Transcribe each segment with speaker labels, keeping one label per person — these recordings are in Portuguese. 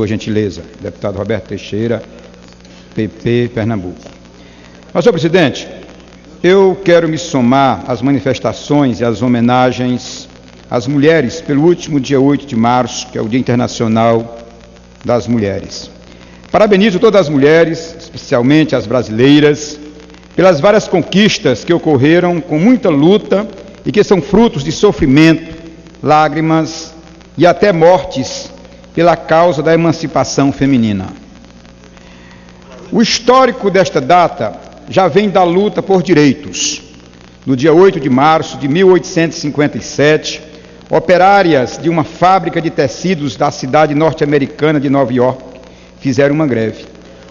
Speaker 1: Por gentileza, deputado Roberto Teixeira, PP, Pernambuco. Mas, senhor presidente, eu quero me somar às manifestações e às homenagens às mulheres pelo último dia 8 de março, que é o Dia Internacional das Mulheres. Parabenizo todas as mulheres, especialmente as brasileiras, pelas várias conquistas que ocorreram com muita luta e que são frutos de sofrimento, lágrimas e até mortes pela causa da emancipação feminina. O histórico desta data já vem da luta por direitos. No dia 8 de março de 1857, operárias de uma fábrica de tecidos da cidade norte-americana de Nova York fizeram uma greve.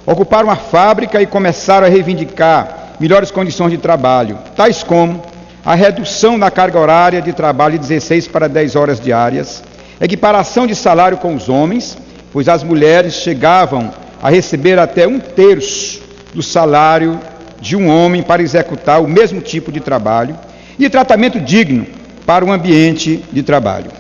Speaker 1: Ocuparam a fábrica e começaram a reivindicar melhores condições de trabalho, tais como a redução da carga horária de trabalho de 16 para 10 horas diárias, equiparação de salário com os homens, pois as mulheres chegavam a receber até 1/3 do salário de um homem para executar o mesmo tipo de trabalho, e tratamento digno para o ambiente de trabalho.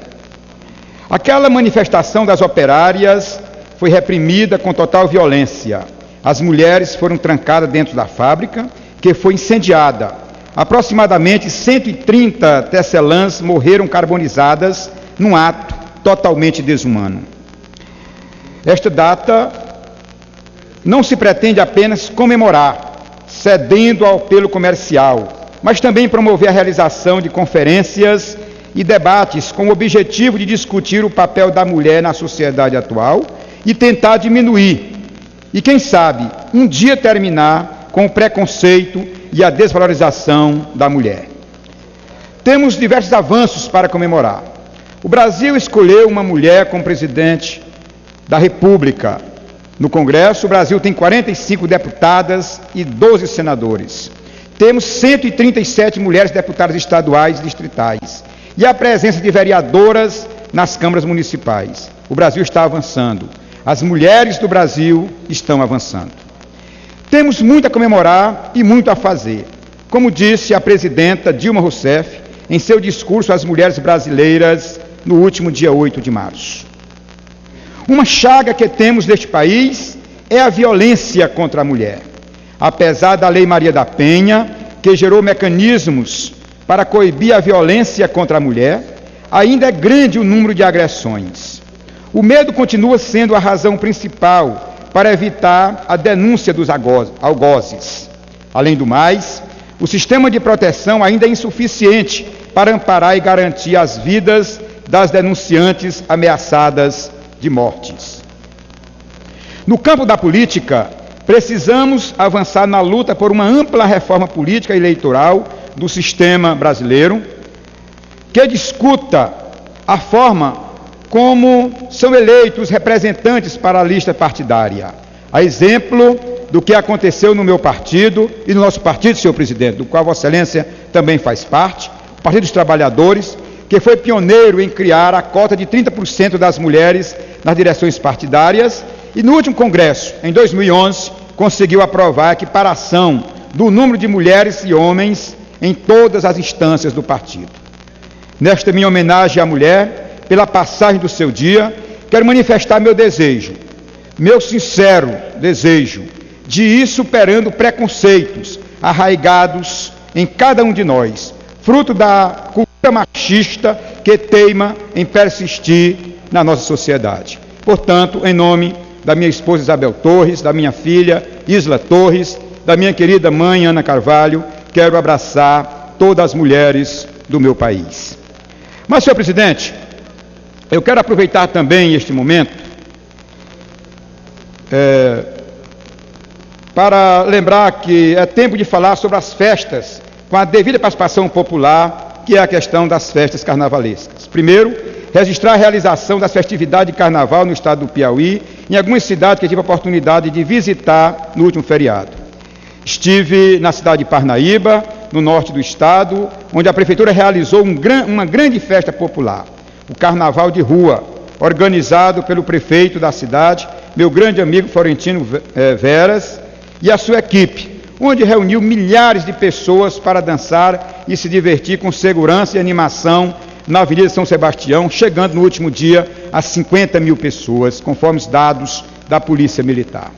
Speaker 1: Aquela manifestação das operárias foi reprimida com total violência. As mulheres foram trancadas dentro da fábrica, que foi incendiada. Aproximadamente 130 tecelãs morreram carbonizadas num ato totalmente desumano. Esta data não se pretende apenas comemorar, cedendo ao apelo comercial, mas também promover a realização de conferências e debates com o objetivo de discutir o papel da mulher na sociedade atual e tentar diminuir, e quem sabe, um dia terminar com o preconceito e a desvalorização da mulher. Temos diversos avanços para comemorar. O Brasil escolheu uma mulher como presidente da República. No Congresso, o Brasil tem 45 deputadas e 12 senadores. Temos 137 mulheres deputadas estaduais e distritais. E a presença de vereadoras nas câmaras municipais. O Brasil está avançando. As mulheres do Brasil estão avançando. Temos muito a comemorar e muito a fazer. Como disse a presidenta Dilma Rousseff em seu discurso às mulheres brasileiras no último dia 8 de março. Uma chaga que temos neste país é a violência contra a mulher. Apesar da Lei Maria da Penha, que gerou mecanismos para coibir a violência contra a mulher, ainda é grande o número de agressões. O medo continua sendo a razão principal para evitar a denúncia dos algozes. Além do mais, o sistema de proteção ainda é insuficiente para amparar e garantir as vidas das denunciantes ameaçadas de mortes. No campo da política, precisamos avançar na luta por uma ampla reforma política e eleitoral do sistema brasileiro, que discuta a forma como são eleitos representantes para a lista partidária. A exemplo do que aconteceu no meu partido e no nosso partido, senhor presidente, do qual Vossa Excelência também faz parte, o Partido dos Trabalhadores, que foi pioneiro em criar a cota de 30% das mulheres nas direções partidárias e no último congresso, em 2011, conseguiu aprovar a equiparação do número de mulheres e homens em todas as instâncias do partido. Nesta minha homenagem à mulher, pela passagem do seu dia, quero manifestar meu desejo, meu sincero desejo, de ir superando preconceitos arraigados em cada um de nós, fruto da cultura machista que teima em persistir na nossa sociedade. Portanto, em nome da minha esposa Isabel Torres, da minha filha Isla Torres, da minha querida mãe Ana Carvalho, quero abraçar todas as mulheres do meu país. Mas, senhor presidente, eu quero aproveitar também este momento para lembrar que é tempo de falar sobre as festas com a devida participação popular, que é a questão das festas carnavalescas. Primeiro, registrar a realização das festividades de carnaval no estado do Piauí, em algumas cidades que eu tive a oportunidade de visitar no último feriado. Estive na cidade de Parnaíba, no norte do estado, onde a prefeitura realizou uma grande festa popular, o Carnaval de Rua, organizado pelo prefeito da cidade, meu grande amigo Florentino Veras, e a sua equipe, onde reuniu milhares de pessoas para dançar e se divertir com segurança e animação na Avenida São Sebastião, chegando no último dia a 50 mil pessoas, conforme os dados da Polícia Militar.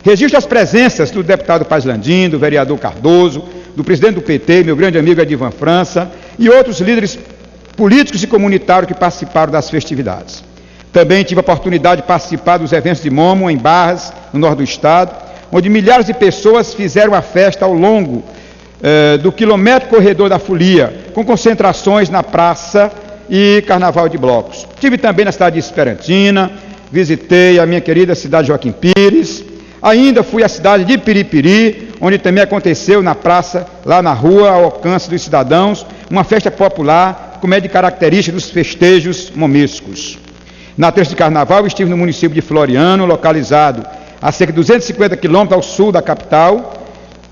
Speaker 1: Registro as presenças do deputado Paz Landim, do vereador Cardoso, do presidente do PT, meu grande amigo Edivan França, e outros líderes políticos e comunitários que participaram das festividades. Também tive a oportunidade de participar dos eventos de Momo, em Barras, no norte do estado, onde milhares de pessoas fizeram a festa ao longo do quilômetro corredor da folia, com concentrações na praça e carnaval de blocos. Estive também na cidade de Esperantina, visitei a minha querida cidade de Joaquim Pires, ainda fui à cidade de Piripiri, onde também aconteceu na praça, lá na rua, ao alcance dos cidadãos, uma festa popular, como é de característica dos festejos momescos. Na terça de carnaval, estive no município de Floriano, localizado a cerca de 250 quilômetros ao sul da capital.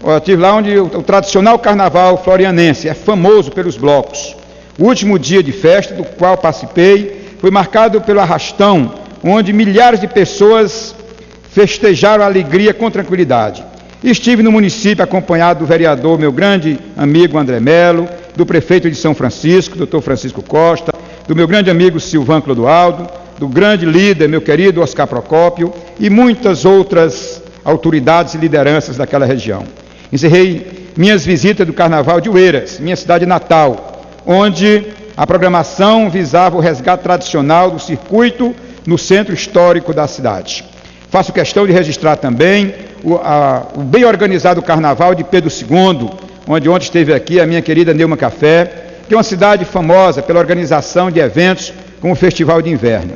Speaker 1: Eu estive lá onde o tradicional carnaval florianense é famoso pelos blocos. O último dia de festa, do qual participei, foi marcado pelo arrastão, onde milhares de pessoas festejaram a alegria com tranquilidade. Estive no município acompanhado do vereador, meu grande amigo André Melo, do prefeito de São Francisco, doutor Francisco Costa, do meu grande amigo Silvan Clodoaldo, do grande líder, meu querido Oscar Procópio, e muitas outras autoridades e lideranças daquela região. Encerrei minhas visitas do Carnaval de Oeiras, minha cidade natal, onde a programação visava o resgate tradicional do circuito no centro histórico da cidade. Faço questão de registrar também o bem organizado Carnaval de Pedro II, onde ontem esteve aqui a minha querida Neuma Café, que é uma cidade famosa pela organização de eventos como o Festival de Inverno.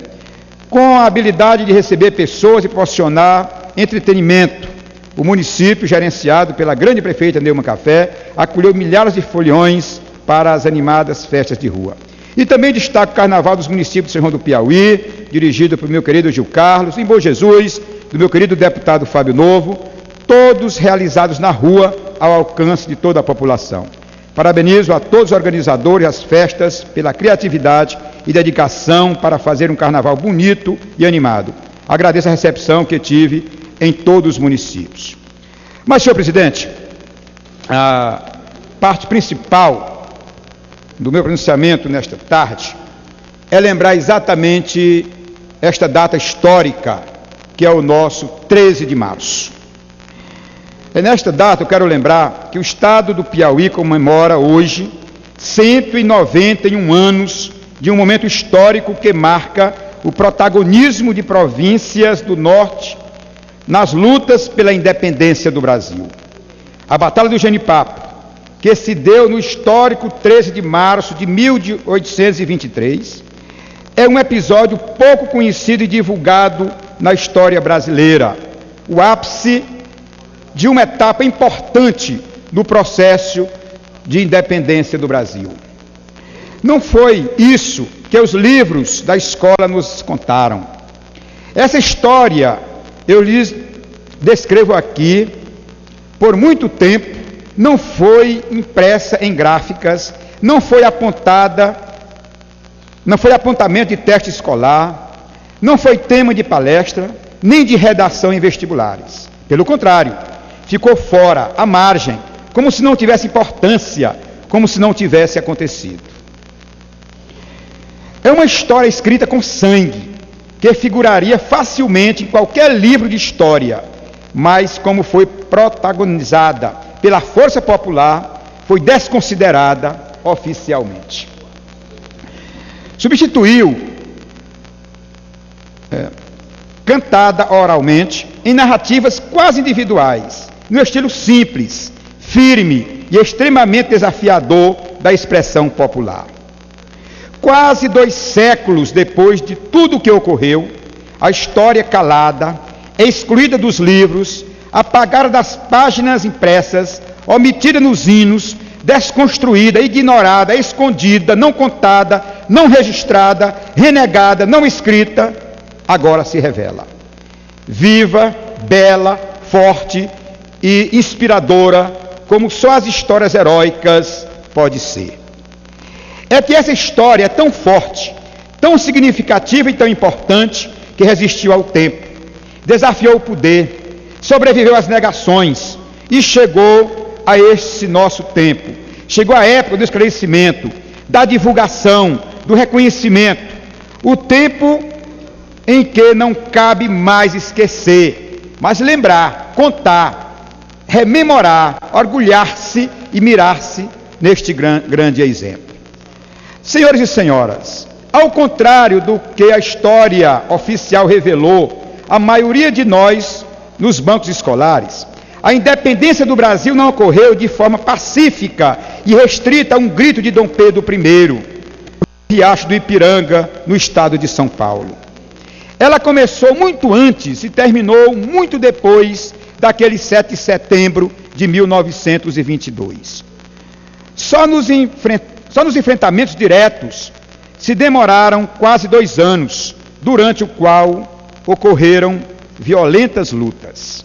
Speaker 1: Com a habilidade de receber pessoas e proporcionar entretenimento, o município, gerenciado pela grande prefeita Neuma Café, acolheu milhares de foliões para as animadas festas de rua. E também destaco o Carnaval dos municípios de São João do Piauí, dirigido pelo meu querido Gil Carlos, em Bom Jesus, do meu querido deputado Fábio Novo, todos realizados na rua, ao alcance de toda a população. Parabenizo a todos os organizadores das festas pela criatividade e dedicação para fazer um carnaval bonito e animado. Agradeço a recepção que tive em todos os municípios. Mas, senhor presidente, a parte principal do meu pronunciamento nesta tarde é lembrar exatamente esta data histórica, que é o nosso 13 de março. E nesta data eu quero lembrar que o estado do Piauí comemora hoje 191 anos de um momento histórico que marca o protagonismo de províncias do norte nas lutas pela independência do Brasil. A Batalha do Genipapo, que se deu no histórico 13 de março de 1823, é um episódio pouco conhecido e divulgado na história brasileira, o ápice de uma etapa importante no processo de independência do Brasil. Não foi isso que os livros da escola nos contaram. Essa história eu lhes descrevo aqui, por muito tempo, não foi impressa em gráficas, não foi apontamento de teste escolar, não foi tema de palestra, nem de redação em vestibulares. Pelo contrário, ficou fora, à margem, como se não tivesse importância, como se não tivesse acontecido. É uma história escrita com sangue, que figuraria facilmente em qualquer livro de história, mas como foi protagonizada pela força popular, foi desconsiderada oficialmente. Substituiu, cantada oralmente, em narrativas quase individuais, no estilo simples, firme e extremamente desafiador da expressão popular. Quase 2 séculos depois de tudo o que ocorreu, a história calada, excluída dos livros, apagada das páginas impressas, omitida nos hinos, desconstruída, ignorada, escondida, não contada, não registrada, renegada, não escrita, agora se revela. Viva, bela, forte e inspiradora, como só as histórias heróicas podem ser. É que essa história é tão forte, tão significativa e tão importante, que resistiu ao tempo, desafiou o poder, sobreviveu às negações e chegou a esse nosso tempo. Chegou a época do esclarecimento, da divulgação, do reconhecimento, o tempo em que não cabe mais esquecer, mas lembrar, contar, rememorar, orgulhar-se e mirar-se neste grande exemplo. Senhores e senhoras, ao contrário do que a história oficial revelou, a maioria de nós, nos bancos escolares, a independência do Brasil não ocorreu de forma pacífica e restrita a um grito de Dom Pedro I, no Riacho do Ipiranga, no estado de São Paulo. Ela começou muito antes e terminou muito depois daquele 7 de setembro de 1922. Só nos enfrentamentos diretos se demoraram quase 2 anos, durante o qual ocorreram violentas lutas.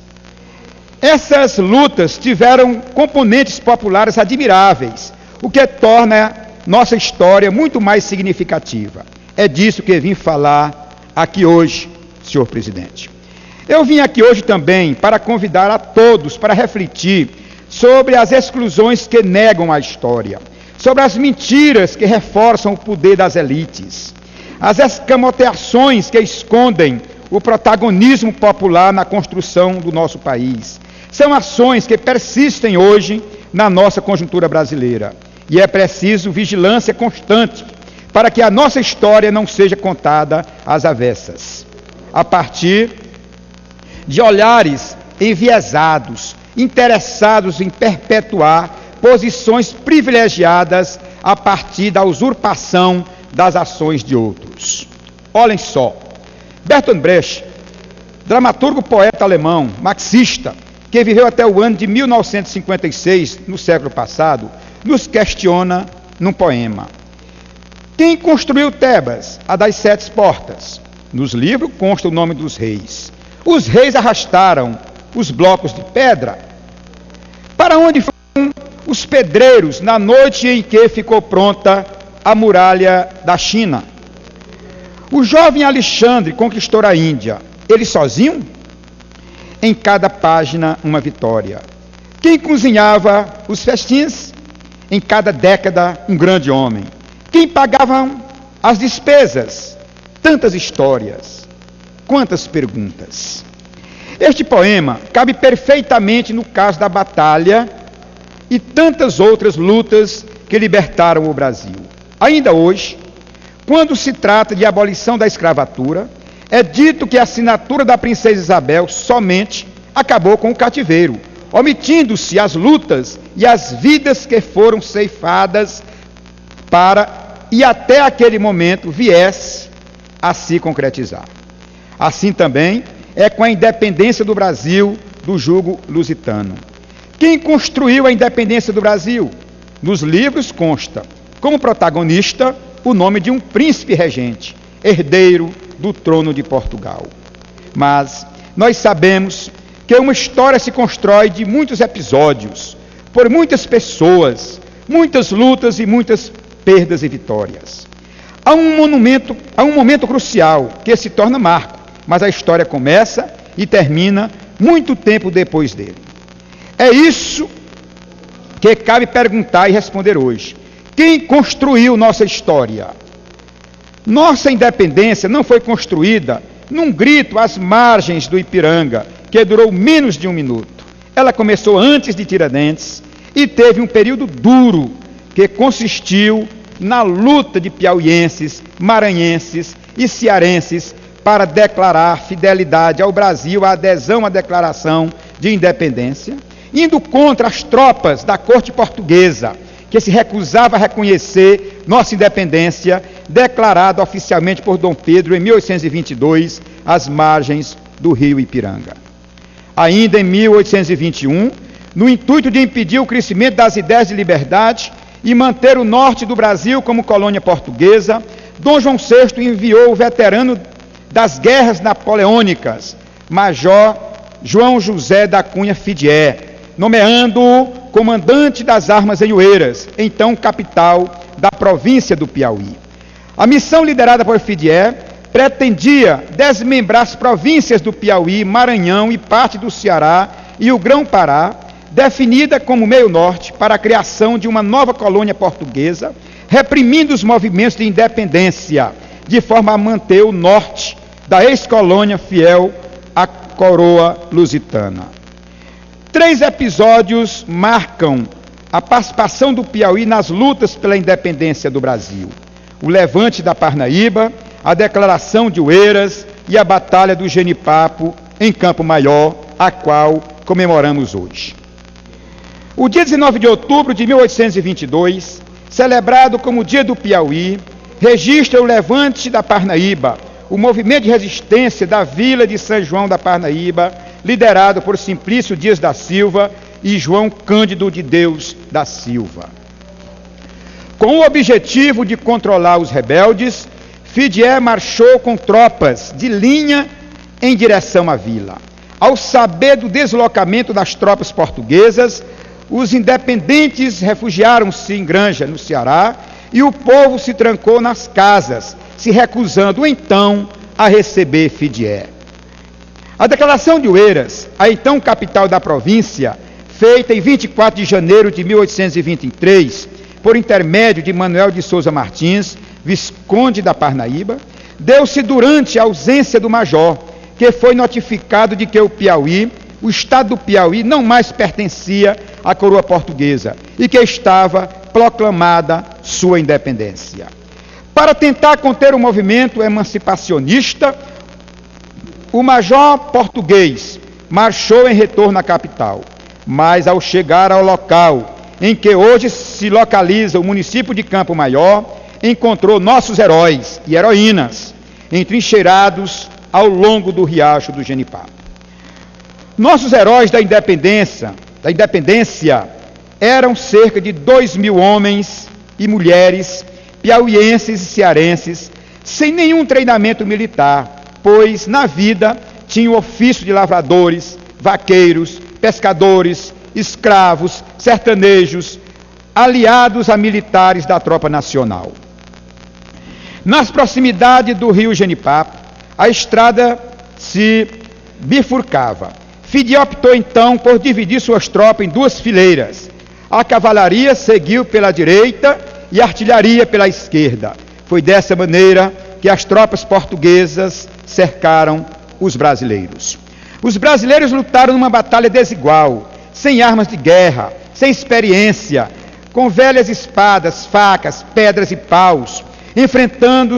Speaker 1: Essas lutas tiveram componentes populares admiráveis, o que torna nossa história muito mais significativa. É disso que vim falar aqui hoje, senhor presidente. Eu vim aqui hoje também para convidar a todos para refletir sobre as exclusões que negam a história, sobre as mentiras que reforçam o poder das elites, as escamoteações que escondem o protagonismo popular na construção do nosso país. São ações que persistem hoje na nossa conjuntura brasileira. E é preciso vigilância constante para que a nossa história não seja contada às avessas, a partir de olhares enviesados, interessados em perpetuar posições privilegiadas a partir da usurpação das ações de outros. Olhem só, Bertolt Brecht, dramaturgo, poeta alemão, marxista, que viveu até o ano de 1956, no século passado, nos questiona num poema. Quem construiu Tebas, a das 7 portas? Nos livros consta o nome dos reis. Os reis arrastaram os blocos de pedra. Para onde foram os pedreiros na noite em que ficou pronta a muralha da China? O jovem Alexandre conquistou a Índia. Ele sozinho? Em cada página uma vitória. Quem cozinhava os festins? Em cada década um grande homem. Quem pagava as despesas? Tantas histórias, quantas perguntas. Este poema cabe perfeitamente no caso da batalha e tantas outras lutas que libertaram o Brasil. Ainda hoje, quando se trata de abolição da escravatura, é dito que a assinatura da princesa Isabel somente acabou com o cativeiro, omitindo-se as lutas e as vidas que foram ceifadas para e até aquele momento viesse a se concretizar. Assim também é com a independência do Brasil do jugo lusitano. Quem construiu a independência do Brasil? Nos livros consta, como protagonista, o nome de um príncipe regente, herdeiro do trono de Portugal. Mas nós sabemos que uma história se constrói de muitos episódios, por muitas pessoas, muitas lutas e muitas perdas e vitórias. Há um momento crucial que se torna marco, mas a história começa e termina muito tempo depois dele. É isso que cabe perguntar e responder hoje. Quem construiu nossa história? Nossa independência não foi construída num grito às margens do Ipiranga, que durou menos de 1 minuto. Ela começou antes de Tiradentes e teve um período duro, que consistiu na luta de piauienses, maranhenses e cearenses para declarar fidelidade ao Brasil, a adesão à declaração de independência, indo contra as tropas da corte portuguesa, que se recusava a reconhecer nossa independência, declarada oficialmente por Dom Pedro em 1822, às margens do rio Ipiranga. Ainda em 1821, no intuito de impedir o crescimento das ideias de liberdade e manter o norte do Brasil como colônia portuguesa, Dom João VI enviou o veterano das guerras napoleônicas, Major João José da Cunha Fidié, nomeando-o comandante das armas em Oeiras, então capital da província do Piauí. A missão liderada por Fidié pretendia desmembrar as províncias do Piauí, Maranhão e parte do Ceará e o Grão-Pará, definida como meio norte para a criação de uma nova colônia portuguesa, reprimindo os movimentos de independência, de forma a manter o norte da ex-colônia fiel à coroa lusitana. 3 episódios marcam a participação do Piauí nas lutas pela independência do Brasil: o levante da Parnaíba, a declaração de Oeiras e a batalha do Genipapo em Campo Maior, a qual comemoramos hoje. O dia 19 de outubro de 1822, celebrado como Dia do Piauí, registra o levante da Parnaíba, o movimento de resistência da vila de São João da Parnaíba, liderado por Simplício Dias da Silva e João Cândido de Deus da Silva. Com o objetivo de controlar os rebeldes, Fidié marchou com tropas de linha em direção à vila. Ao saber do deslocamento das tropas portuguesas, os independentes refugiaram-se em Granja, no Ceará, e o povo se trancou nas casas, se recusando então a receber Fidié. A declaração de Oeiras, a então capital da província, feita em 24 de janeiro de 1823, por intermédio de Manuel de Souza Martins, visconde da Parnaíba, deu-se durante a ausência do major, que foi notificado de que o Piauí, o estado do Piauí, não mais pertencia à coroa portuguesa e que estava proclamada sua independência. Para tentar conter o movimento emancipacionista, o major português marchou em retorno à capital, mas ao chegar ao local em que hoje se localiza o município de Campo Maior, encontrou nossos heróis e heroínas entrincheirados ao longo do riacho do Genipapo. Nossos heróis da independência eram cerca de 2.000 homens e mulheres piauienses e cearenses, sem nenhum treinamento militar, pois na vida tinham o ofício de lavradores, vaqueiros, pescadores, escravos, sertanejos, aliados a militares da tropa nacional. Nas proximidades do rio Genipapo, a estrada se bifurcava. Fidié optou então por dividir suas tropas em 2 fileiras. A cavalaria seguiu pela direita e a artilharia pela esquerda. Foi dessa maneira que as tropas portuguesas cercaram os brasileiros. Os brasileiros lutaram numa batalha desigual, sem armas de guerra, sem experiência, com velhas espadas, facas, pedras e paus, enfrentando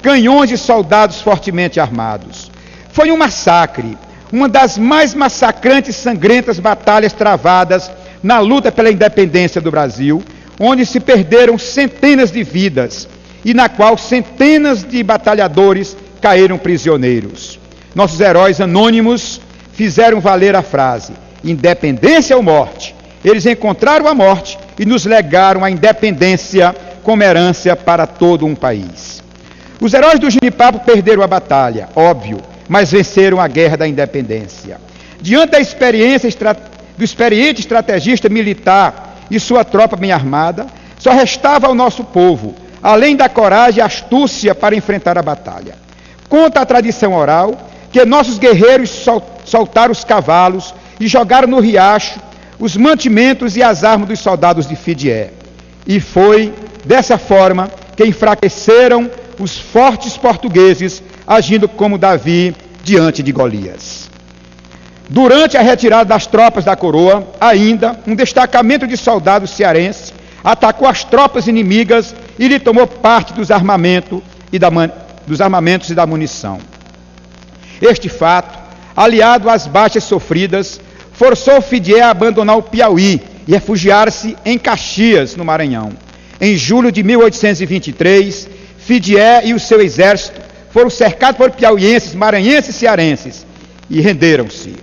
Speaker 1: canhões de soldados fortemente armados. Foi um massacre, uma das mais massacrantes e sangrentas batalhas travadas na luta pela independência do Brasil, onde se perderam centenas de vidas e na qual centenas de batalhadores caíram prisioneiros. Nossos heróis anônimos fizeram valer a frase: independência ou morte. Eles encontraram a morte e nos legaram a independência como herança para todo um país. Os heróis do Genipapo perderam a batalha, óbvio, mas venceram a guerra da independência. Diante da experiência do experiente estrategista militar e sua tropa bem armada, só restava ao nosso povo, além da coragem e astúcia para enfrentar a batalha. Conta a tradição oral que nossos guerreiros soltaram os cavalos e jogaram no riacho os mantimentos e as armas dos soldados de Fidié. E foi dessa forma que enfraqueceram os fortes portugueses, agindo como Davi diante de Golias. Durante a retirada das tropas da coroa, ainda um destacamento de soldados cearenses atacou as tropas inimigas e lhe tomou parte dos armamentos e da munição. Este fato, aliado às baixas sofridas, forçou Fidié a abandonar o Piauí e refugiar-se em Caxias, no Maranhão. Em julho de 1823, Fidié e o seu exército foram cercados por piauienses, maranhenses e cearenses e renderam-se.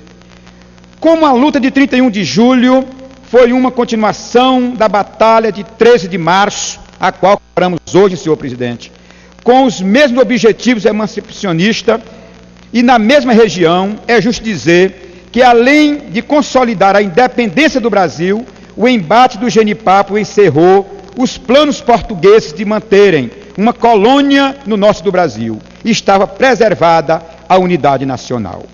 Speaker 1: Como a luta de 31 de julho foi uma continuação da batalha de 13 de março, a qual comemoramos hoje, senhor presidente, com os mesmos objetivos emancipacionistas e na mesma região, é justo dizer que, além de consolidar a independência do Brasil, o embate do Genipapo encerrou os planos portugueses de manterem uma colônia no norte do Brasil. Estava preservada a unidade nacional.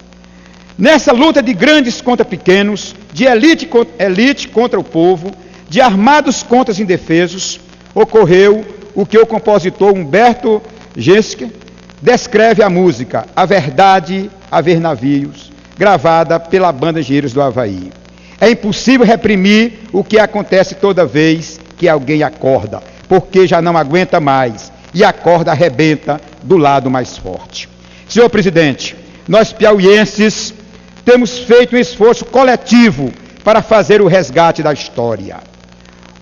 Speaker 1: Nessa luta de grandes contra pequenos, de elite contra o povo, de armados contra os indefesos, ocorreu o que o compositor Humberto Genscher descreve a música A Verdade, Haver Navios, gravada pela banda Engenheiros do Havaí. É impossível reprimir o que acontece toda vez que alguém acorda, porque já não aguenta mais, e a corda arrebenta do lado mais forte. Senhor presidente, nós piauienses temos feito um esforço coletivo para fazer o resgate da história.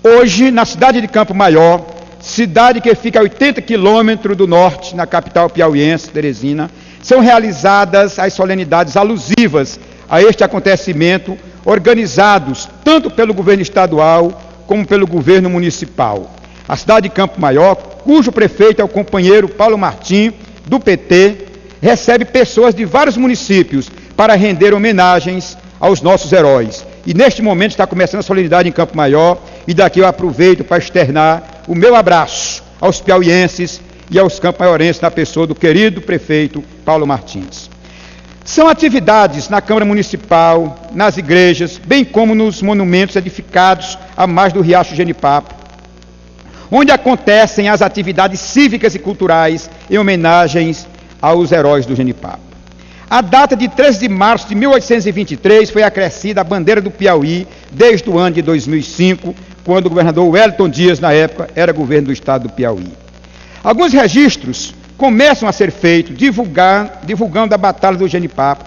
Speaker 1: Hoje, na cidade de Campo Maior, cidade que fica a 80 quilômetros do norte, na capital piauiense, Teresina, são realizadas as solenidades alusivas a este acontecimento, organizados tanto pelo governo estadual como pelo governo municipal. A cidade de Campo Maior, cujo prefeito é o companheiro Paulo Martim, do PT, recebe pessoas de vários municípios para render homenagens aos nossos heróis. E neste momento está começando a solenidade em Campo Maior, e daqui eu aproveito para externar o meu abraço aos piauienses e aos campo-maiorenses na pessoa do querido prefeito Paulo Martins. São atividades na Câmara Municipal, nas igrejas, bem como nos monumentos edificados à margem do Riacho Genipapo, onde acontecem as atividades cívicas e culturais em homenagens aos heróis do Genipapo. A data de 13 de março de 1823 foi acrescida à bandeira do Piauí desde o ano de 2005, quando o governador Wellington Dias, na época, era governo do estado do Piauí. Alguns registros começam a ser feitos, divulgando a Batalha do Genipapo,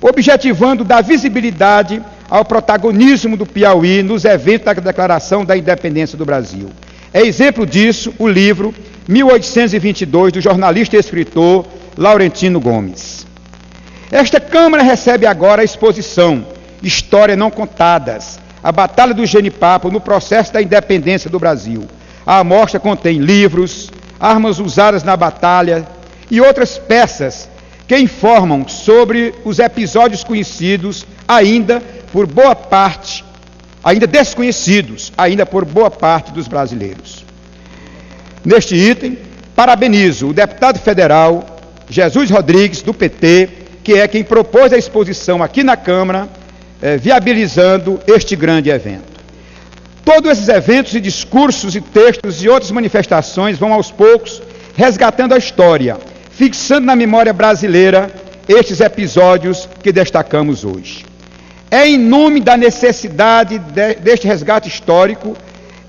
Speaker 1: objetivando dar visibilidade ao protagonismo do Piauí nos eventos da Declaração da Independência do Brasil. É exemplo disso o livro 1822, do jornalista e escritor Laurentino Gomes. Esta Câmara recebe agora a exposição História Não Contadas, a Batalha do Genipapo no processo da independência do Brasil. A amostra contém livros, armas usadas na batalha e outras peças que informam sobre os episódios conhecidos ainda desconhecidos por boa parte dos brasileiros. Neste item, parabenizo o deputado federal Jesus Rodrigues, do PT, que é quem propôs a exposição aqui na Câmara, viabilizando este grande evento. Todos esses eventos e discursos e textos e outras manifestações vão aos poucos resgatando a história, fixando na memória brasileira estes episódios que destacamos hoje. É em nome da necessidade deste resgate histórico,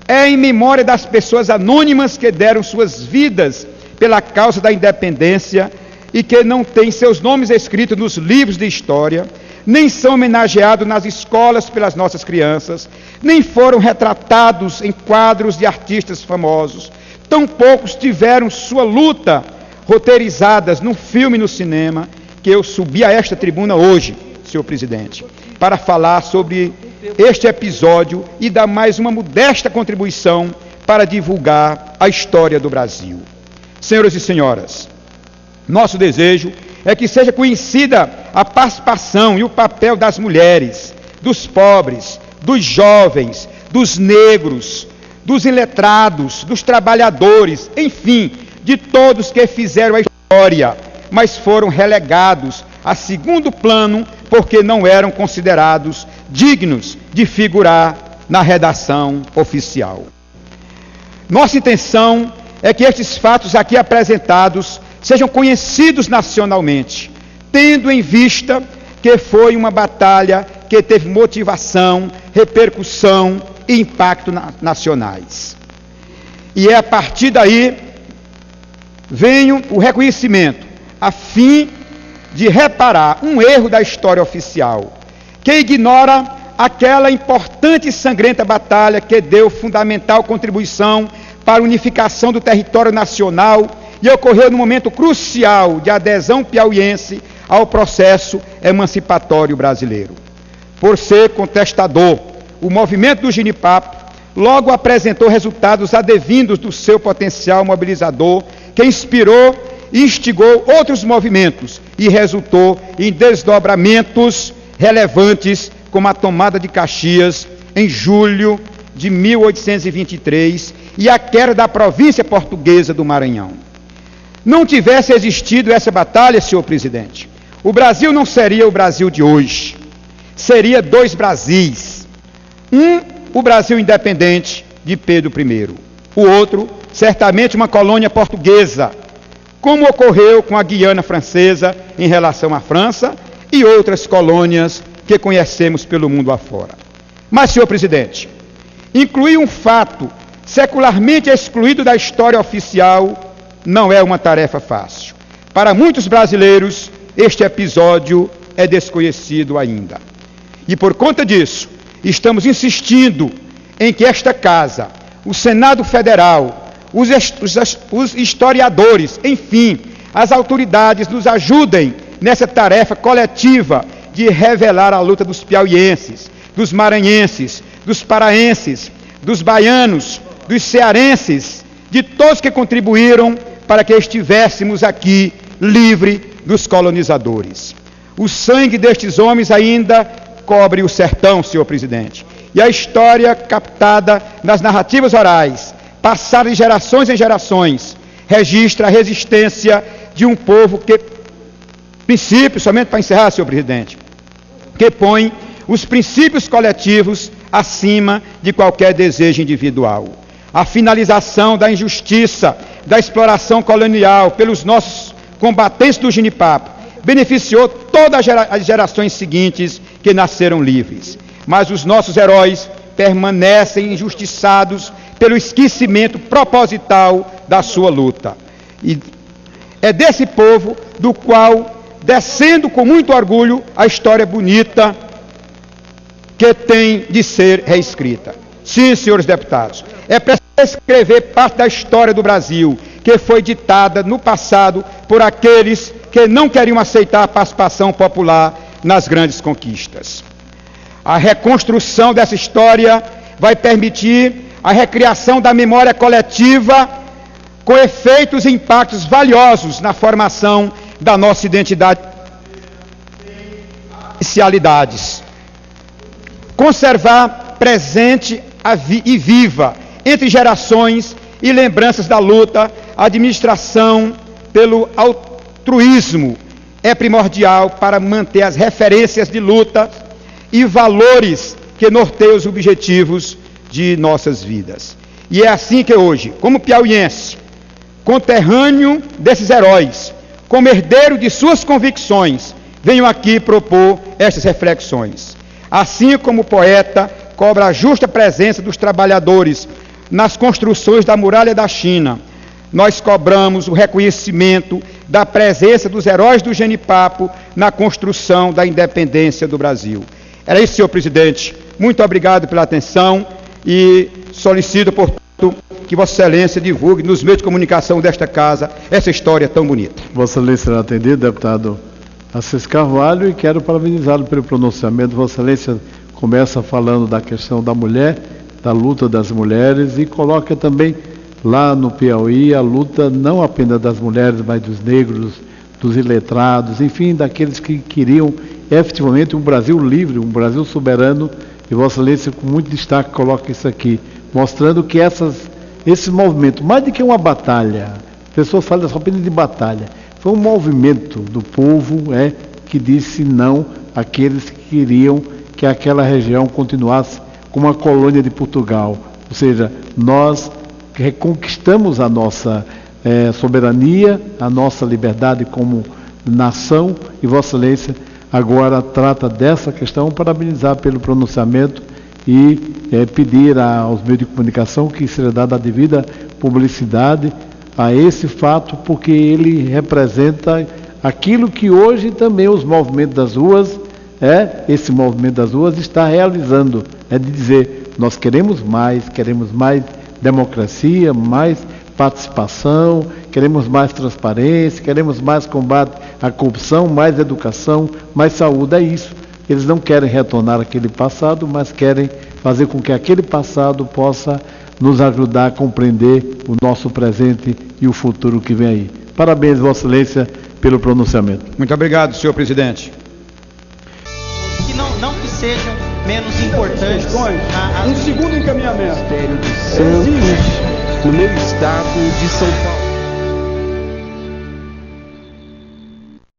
Speaker 1: é em memória das pessoas anônimas que deram suas vidas pela causa da independência e que não têm seus nomes escritos nos livros de história, nem são homenageados nas escolas pelas nossas crianças, nem foram retratados em quadros de artistas famosos, tão poucos tiveram sua luta roteirizadas no filme e no cinema, que eu subi a esta tribuna hoje, senhor presidente, para falar sobre este episódio e dar mais uma modesta contribuição para divulgar a história do Brasil. Senhoras e senhoras, nosso desejo é que seja conhecida a participação e o papel das mulheres, dos pobres, dos jovens, dos negros, dos iletrados, dos trabalhadores, enfim, de todos que fizeram a história, mas foram relegados a segundo plano porque não eram considerados dignos de figurar na redação oficial. Nossa intenção é que estes fatos aqui apresentados sejam conhecidos nacionalmente, tendo em vista que foi uma batalha que teve motivação, repercussão e impacto nacionais. E é a partir daí vem o reconhecimento, a fim de reparar um erro da história oficial, que ignora aquela importante e sangrenta batalha que deu fundamental contribuição para a unificação do território nacional e ocorreu no momento crucial de adesão piauiense ao processo emancipatório brasileiro. Por ser contestador, o movimento do Genipapo logo apresentou resultados advindos do seu potencial mobilizador, que inspirou e instigou outros movimentos e resultou em desdobramentos relevantes, como a tomada de Caxias em julho de 1823 e a queda da província portuguesa do Maranhão. Não tivesse existido essa batalha, senhor presidente, o Brasil não seria o Brasil de hoje. Seria dois Brasis. Um, o Brasil independente de Pedro I. O outro certamente uma colônia portuguesa, como ocorreu com a Guiana Francesa em relação à França e outras colônias que conhecemos pelo mundo afora. Mas, senhor presidente, incluir um fato secularmente excluído da história oficial não é uma tarefa fácil. Para muitos brasileiros, este episódio é desconhecido ainda. E por conta disso, estamos insistindo em que esta Casa, o Senado Federal, os historiadores, enfim, as autoridades nos ajudem nessa tarefa coletiva de revelar a luta dos piauienses, dos maranhenses, dos paraenses, dos baianos, dos cearenses, de todos que contribuíram para que estivéssemos aqui livre dos colonizadores. O sangue destes homens ainda cobre o sertão, senhor presidente. E a história captada nas narrativas orais, passada de gerações em gerações, registra a resistência de um povo que, princípio, somente para encerrar, senhor presidente, que põe os princípios coletivos acima de qualquer desejo individual. A finalização da injustiça, da exploração colonial pelos nossos combatentes do Genipapo beneficiou todas as gerações seguintes que nasceram livres. Mas os nossos heróis permanecem injustiçados pelo esquecimento proposital da sua luta. E é desse povo do qual, descendo com muito orgulho, a história bonita que tem de ser reescrita. Sim, senhores deputados, é preciso escrever parte da história do Brasil, que foi ditada no passado por aqueles que não queriam aceitar a participação popular nas grandes conquistas. A reconstrução dessa história vai permitir a recriação da memória coletiva com efeitos e impactos valiosos na formação da nossa identidade e especialidades. Conservar presente e viva entre gerações e lembranças da luta, a administração pelo altruísmo é primordial para manter as referências de luta e valores que norteiam os objetivos de nossas vidas. E é assim que hoje, como piauiense, conterrâneo desses heróis, como herdeiro de suas convicções, venho aqui propor estas reflexões. Assim como o poeta cobra a justa presença dos trabalhadores nas construções da muralha da China, nós cobramos o reconhecimento da presença dos heróis do Genipapo na construção da independência do Brasil. Era isso, senhor presidente. Muito obrigado pela atenção e solicito, portanto, que Vossa Excelência divulgue nos meios de comunicação desta Casa essa história tão bonita.
Speaker 2: Vossa Excelência será atendido, deputado Assis Carvalho, e quero parabenizá-lo pelo pronunciamento. Vossa Excelência começa falando da questão da mulher, da luta das mulheres, e coloca também lá no Piauí a luta não apenas das mulheres, mas dos negros, dos iletrados, enfim, daqueles que queriam efetivamente um Brasil livre, um Brasil soberano. E Vossa Excelência, com muito destaque, coloca isso aqui, mostrando que esse movimento, mais do que uma batalha, pessoas falam só apenas de batalha, foi um movimento do povo que disse não àqueles que queriam que aquela região continuasse como uma colônia de Portugal. Ou seja, nós reconquistamos a nossa soberania, a nossa liberdade como nação, e Vossa Excelência agora trata dessa questão. Parabenizar pelo pronunciamento e pedir aos meios de comunicação que seja dada a devida publicidade a esse fato, porque ele representa aquilo que hoje também os movimentos das ruas, esse movimento das ruas está realizando, de dizer, nós queremos mais democracia, mais participação, queremos mais transparência, queremos mais combate à corrupção, mais educação, mais saúde. É isso. Eles não querem retornar àquele passado, mas querem fazer com que aquele passado possa nos ajudar a compreender o nosso presente e o futuro que vem aí. Parabéns, Vossa Excelência, pelo pronunciamento.
Speaker 1: Muito obrigado, senhor presidente.
Speaker 3: Que não que sejam menos importantes.
Speaker 4: Um segundo encaminhamento. Ministério de Santos, no meu estado de São Paulo.